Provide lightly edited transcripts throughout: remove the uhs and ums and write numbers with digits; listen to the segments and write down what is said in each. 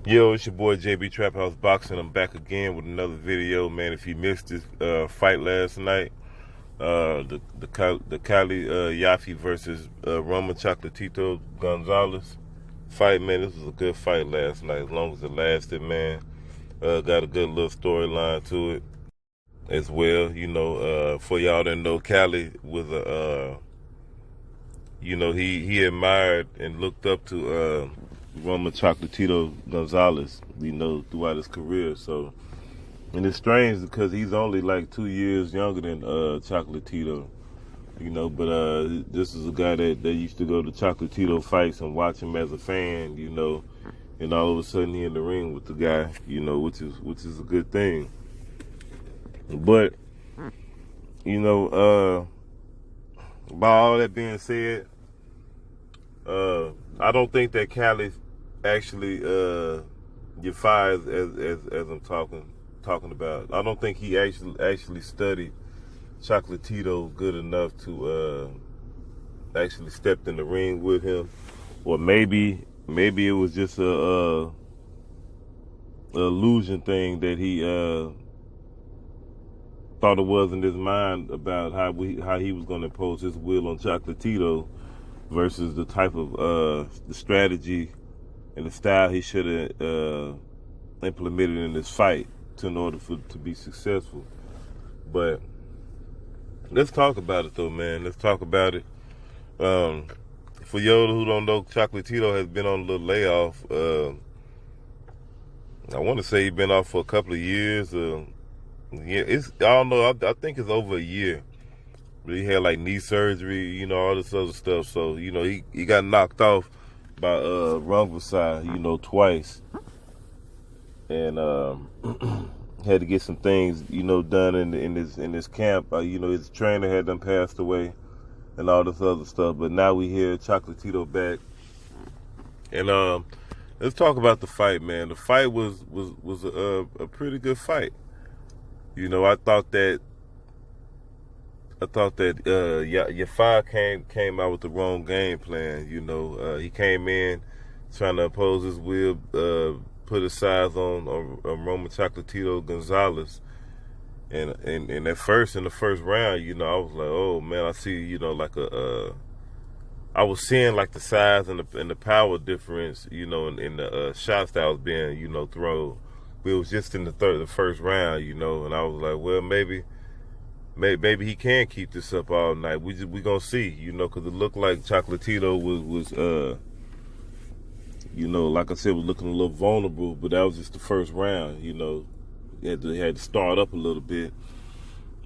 Yo, it's your boy JB Trap House Boxing. I'm back again with another video, man. If you missed this fight last night, the Khalid Yafai versus Roman Chocolatito Gonzales fight, man. This was a good fight last night. As long as it lasted, man. Got a good little storyline to it as well. For y'all that know, Khalid was he admired and looked up to Roman Chocolatito Gonzales, throughout his career. So, and it's strange because he's only like 2 years younger than Chocolatito, but this is a guy that used to go to Chocolatito fights and watch him as a fan, and all of a sudden he in the ring with the guy, which is a good thing. But, by all that being said, I don't think that Khalid actually Yafai as I'm talking about. I don't think he actually studied Chocolatito good enough to actually step in the ring with him, or maybe it was just a illusion thing that he thought it was in his mind about how he was going to impose his will on Chocolatito versus the type of the strategy and the style he should have implemented in this fight in order to be successful. But let's talk about it though, man. Let's talk about it. For y'all who don't know, Chocolatito has been on a little layoff. I want to say he's been off for a couple of years. I don't know. I think it's over a year. But he had like knee surgery, all this other stuff. So, he got knocked off by Gonzales, twice. And had to get some things, done in his camp. His trainer had done passed away and all this other stuff. But now we hear Chocolatito back. And let's talk about the fight, man. The fight was a pretty good fight. I thought that Yafai came out with the wrong game plan. He came in trying to oppose his will, put his size on Roman Chocolatito Gonzales, and in the first round, I was like, oh man, I see, I was seeing like the size and the power difference, in the shots that was being, thrown. But it was just in the first round, and I was like, well, maybe he can keep this up all night. We gonna see, because it looked like Chocolatito was like I said, was looking a little vulnerable. But that was just the first round. He had to start up a little bit.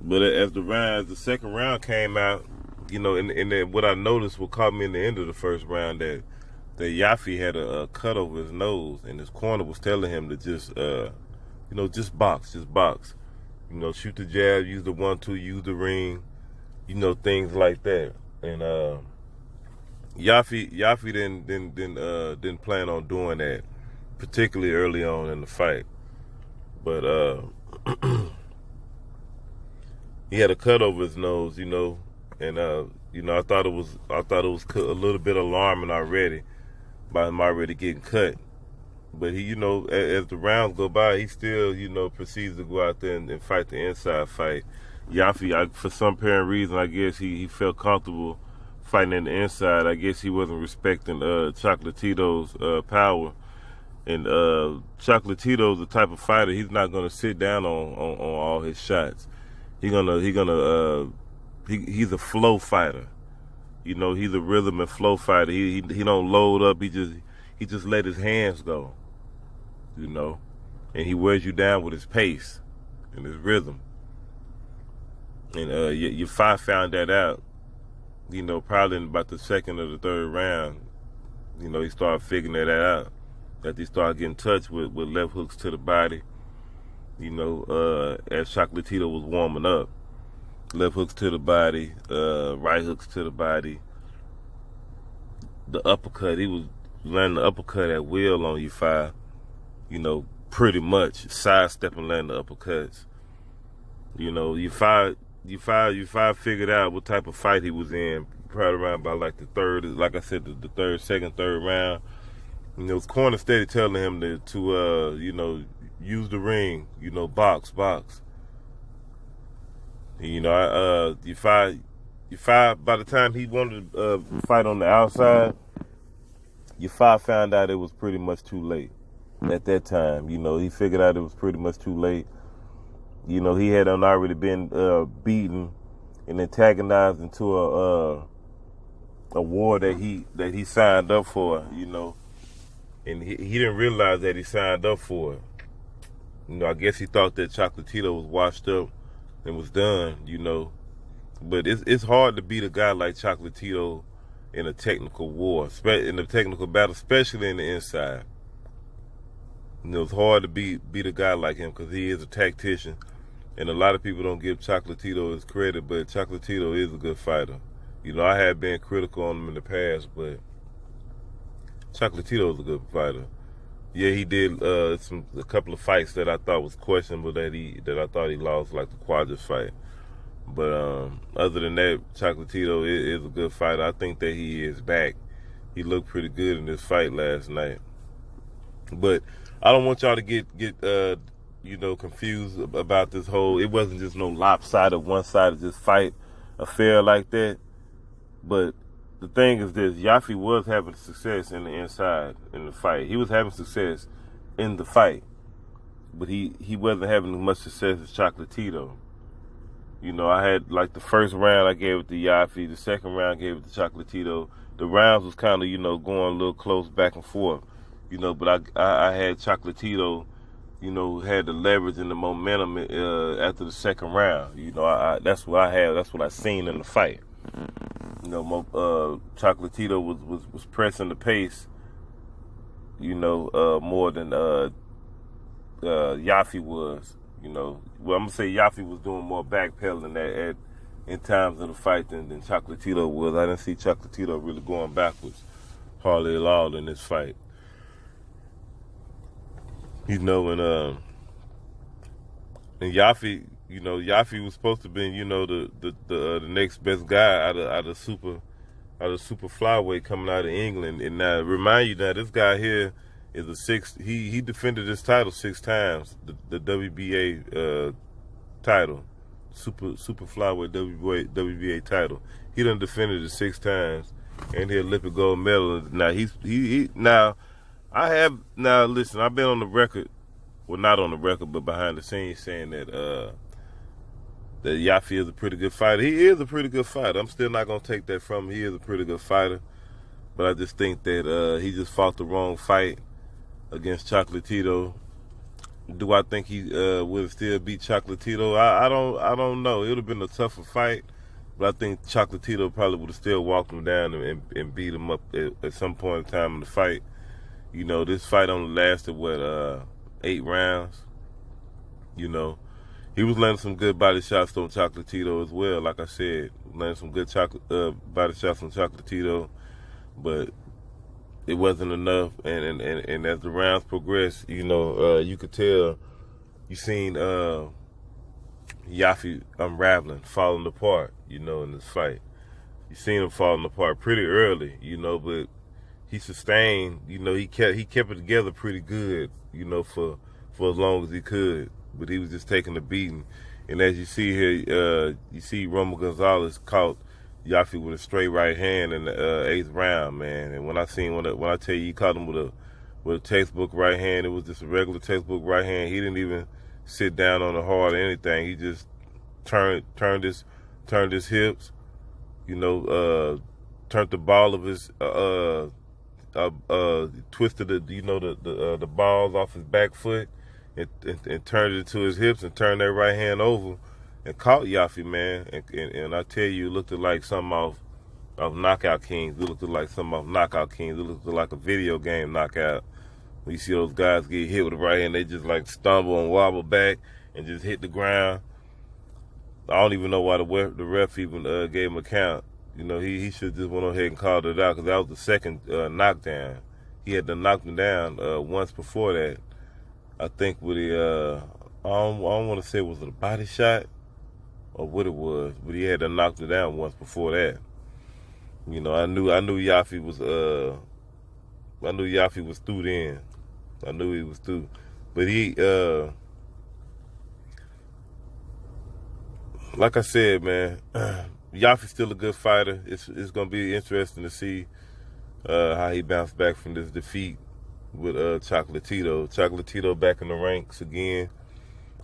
But as the second round came out, and then what I noticed, what caught me in the end of the first round, that Yafai had a cut over his nose, and his corner was telling him to just box. Shoot the jab, use the 1-2, use the ring, things like that. And Yafai didn't plan on doing that, particularly early on in the fight. But he had a cut over his nose, and I thought it was a little bit alarming already by him already getting cut. But he, as the rounds go by, he still, proceeds to go out there and fight the inside fight. Yafai, for some apparent reason, I guess he felt comfortable fighting in the inside. I guess he wasn't respecting Chocolatito's power. And Chocolatito's the type of fighter, he's not gonna sit down on all his shots. He's a flow fighter. He's a rhythm and flow fighter. He don't load up. He just let his hands go. And he wears you down with his pace and his rhythm. And Yafai found that out, probably in about the second or the third round. He started figuring that out. That he started getting touched with left hooks to the body, as Chocolatito was warming up. Left hooks to the body, right hooks to the body. The uppercut, he was landing the uppercut at will on Yafai. Pretty much sidestepping, landing the uppercuts. Yafai figured out what type of fight he was in, probably around by like the third, like I said, the third round. You know, his corner steady telling him to you know, use the ring. You know, box. You know, Yafai, by the time he wanted to fight on the outside, Yafai found out it was pretty much too late. At that time, you know, he figured out it was pretty much too late. You know, he had already been beaten and antagonized into a war that he signed up for. You know, and he didn't realize that he signed up for it. You know, I guess he thought that Chocolatito was washed up and was done. You know, but it's hard to beat a guy like Chocolatito in a technical war, in a technical battle, especially in the inside. You know, it's hard to beat a guy like him because he is a tactician. And a lot of people don't give Chocolatito his credit, but Chocolatito is a good fighter. You know, I have been critical on him in the past, but Chocolatito is a good fighter. Yeah, he did a couple of fights that I thought was questionable that I thought he lost, like the Quadras fight. But other than that, Chocolatito is a good fighter. I think that he is back. He looked pretty good in this fight last night. But I don't want y'all to get you know, confused about this whole. It wasn't just no lopsided, one-sided just fight affair like that. But the thing is this: Yafai was having success in the inside in the fight. He was having success in the fight, but he wasn't having as much success as Chocolatito. You know, I had like the first round I gave it to Yafai, the second round I gave it to Chocolatito. The rounds was kind of, you know, going a little close back and forth. You know, but I had Chocolatito, you know, had the leverage and the momentum after the second round. You know, that's what I had. That's what I seen in the fight. You know, Chocolatito was pressing the pace, you know, more than Yafai was. You know, well, I'm gonna say Yafai was doing more backpedaling in times of the fight than Chocolatito was. I didn't see Chocolatito really going backwards hardly at all in this fight. You know, and Yafai, you know, Yafai was supposed to be, you know, the next best guy out of super flyweight coming out of England. And now remind you that this guy here is a six. He defended this title 6 times, the WBA title, super flyweight WBA title. He done defended it 6 times, and he Olympic gold medal. Now listen, I've been on the record, well, not on the record, but behind the scenes saying that that Yafai is a pretty good fighter. He is a pretty good fighter. I'm still not going to take that from him. He is a pretty good fighter. But I just think that he just fought the wrong fight against Chocolatito. Do I think he would still beat Chocolatito? I don't know. It would have been a tougher fight. But I think Chocolatito probably would have still walked him down and beat him up at some point in time in the fight. You know, this fight only lasted, 8 rounds. You know, he was landing some good body shots on Chocolatito as well. Like I said, landing some good body shots on Chocolatito, but it wasn't enough. And as the rounds progressed, you know, you could tell, you seen Yafai unraveling, falling apart, you know, in this fight. You seen him falling apart pretty early, you know, but he sustained, you know, he kept it together pretty good, you know, for as long as he could. But he was just taking a beating. And as you see here, you see Gonzales caught Yafai with a straight right hand in the 8th round, man. And when I tell you he caught him with a textbook right hand, it was just a regular textbook right hand. He didn't even sit down on the hard or anything. He just turned his hips, you know, turned the ball of his twisted the balls off his back foot and turned it to his hips and turned that right hand over and caught Yafai, man. And I tell you, it looked like something off Knockout Kings. It looked like something off Knockout Kings. It looked like a video game knockout. When you see those guys get hit with the right hand, they just like stumble and wobble back and just hit the ground. I don't even know why the ref even gave him a count. You know, he should just went ahead and called it out because that was the second knockdown. He had to knock him down once before that. I think with the, I don't want to say was it a body shot or what it was, but he had to knock him down once before that. You know, I knew Yafai was Yafai was through then. I knew he was through. But he, like I said, man, Yafai's still a good fighter. It's gonna be interesting to see how he bounced back from this defeat with Chocolatito. Chocolatito back in the ranks again.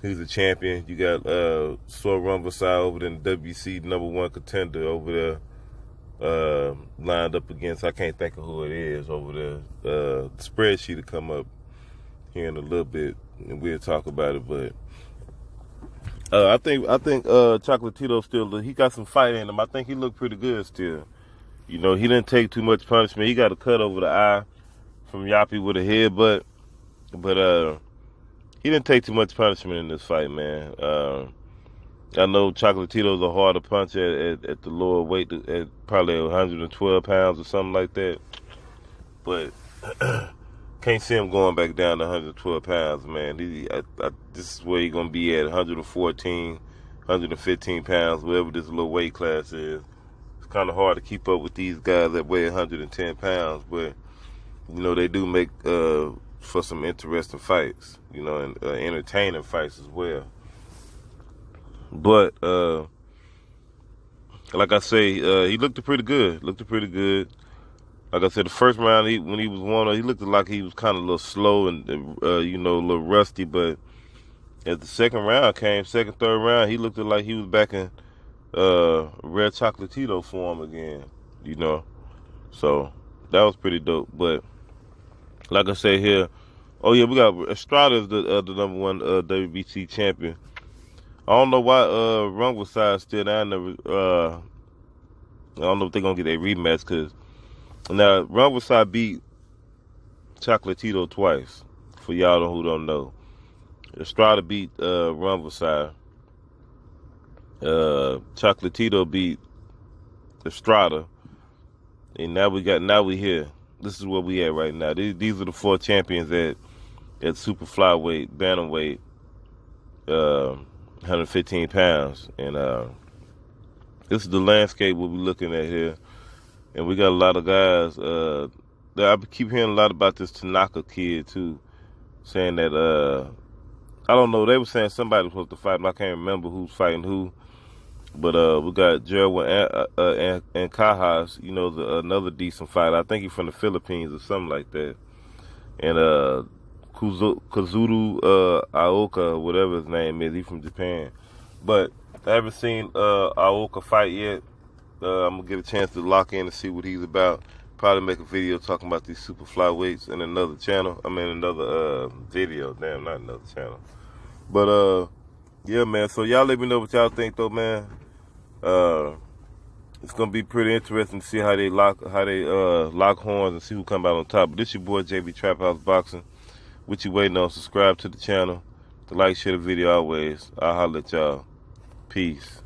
He's a champion. You got Gonzales over there in the WC #1 contender over there, lined up against, I can't think of who it is over there. The spreadsheet will come up here in a little bit, and we'll talk about it. But I think Chocolatito still, he got some fight in him. I think he looked pretty good still. You know, he didn't take too much punishment. He got a cut over the eye from Yafai with a headbutt, but he didn't take too much punishment in this fight, man. I know Chocolatito's a harder punch at the lower weight, at probably 112 pounds or something like that. But can't see him going back down to 112 pounds, man. This is where he's going to be at, 114, 115 pounds, whatever this little weight class is. It's kind of hard to keep up with these guys that weigh 110 pounds, but, you know, they do make for some interesting fights, you know, and entertaining fights as well. But like I say, he looked pretty good. Like I said, the first round, when he was warming up, he looked like he was kind of a little slow and you know, a little rusty. But as the second round came, second, third round, he looked like he was back in Red Chocolatito form again, you know. So that was pretty dope. But like I say here, oh yeah, we got Estrada is the #1 WBC champion. I don't know why Gonzales still down there. I don't know if they're gonna get a rematch, because now Gonzales beat Chocolatito twice. For y'all who don't know, Estrada beat Gonzales. Chocolatito beat Estrada, and now we here. This is where we at right now. These are the 4 champions at super flyweight, bantamweight, 115 pounds, and this is the landscape we'll be looking at here. And we got a lot of guys. I keep hearing a lot about this Tanaka kid too, saying that I don't know. They were saying somebody was supposed to fight him. I can't remember who's fighting who. But we got Gerald and Cajas, you know, another decent fighter. I think he's from the Philippines or something like that. And Kazuru Aoka, whatever his name is, he's from Japan. But I haven't seen Aoka fight yet. I'm going to get a chance to lock in and see what he's about. Probably make a video talking about these super flyweights in another channel. Another video. Damn, not another channel. But yeah, man. So y'all let me know what y'all think, though, man. It's gonna be pretty interesting to see how they lock horns and see who come out on top. But this your boy JB Trap House Boxing. What you waiting on? Subscribe to the channel. To like, share the video always. I'll holler at y'all. Peace.